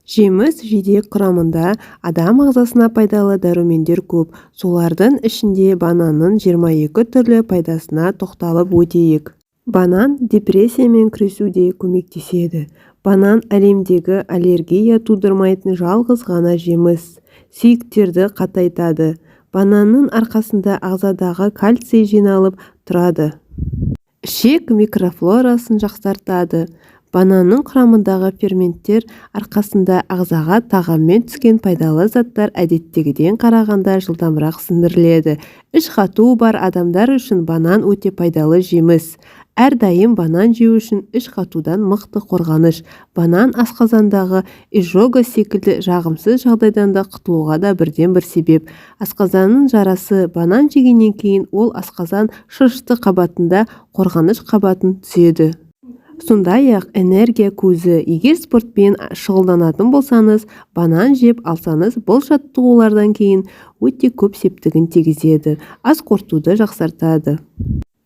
Жеміс жидек құрамында адам ағзасына пайдалы дәрумендер көп. Солардың ішінде бананның 22 түрлі пайдасына тоқталып өтейік. Банан депрессиямен күресуде көмектеседі. Банан әлемдегі аллергия тудырмайтын жалғыз ғана жеміс. Сүйектерді қатайтады. Бананның арқасында ағзадағы кальций жиналып тұрады. Ішек микрофлорасын жақсартады. Бананның құрамындағы ферменттер арқасында ағзаға тағаммен түскен пайдалы заттар әдеттегіден қарағанда жылдамырақ сіңіріледі. Іш қатуы бар адамдар үшін банан өте пайдалы жеміс. Әрдайым банан жеу үшін іш қатудан мықты қорғаныш. Банан асқазандағы изжога секілді жағымсыз жағдайдан да құтылуға да бірден-бір себеп. Асқазанның жарасы банан жегеннен кейін ол асқазан шырышты қабатында қорғаныш қабатын түзеді. Сондай-ақ энергия көзі. Егер спортпен шұғылданатын болсаңыз, банан жеп алсаңыз, бұл жаттығулардан кейін өте көп септігін тигізеді. Ас қорытуды жақсартады.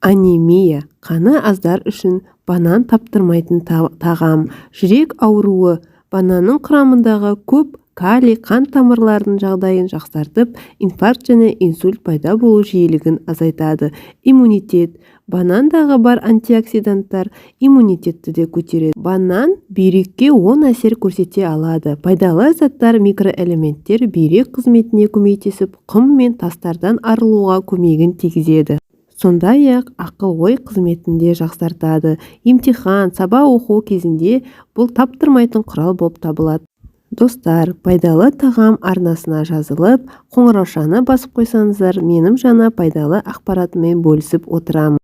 Анемия. Қаны аздар үшін банан таптырмайтын тағам. Жүрек ауруы. Бананның құрамындағы көп калий қан тамырларының жағдайын жақсартып, инфаркт және инсульт пайда болу жиілігін азайтады. Иммунитет. Банандағы бар антиоксиданттар иммунитетті де көтереді. Банан бүйрекке оң әсер көрсете алады. Пайдалы заттар микроэлементтер бүйрек қызметіне көмектесіп, құм мен тастардан арылуға көмегін тигізеді. Сондай-ақ ақыл-ой қызметін де жақсартады. Емтихан, сабақ оқу кезінде бұл таптырмайтын құрал болып табылады. Достар, пайдалы тағам арнасына жазылып, қоңыраушаны басып қойсаңыздар, менің жаңа пайдалы ақпаратыммен бөлісіп отырамын.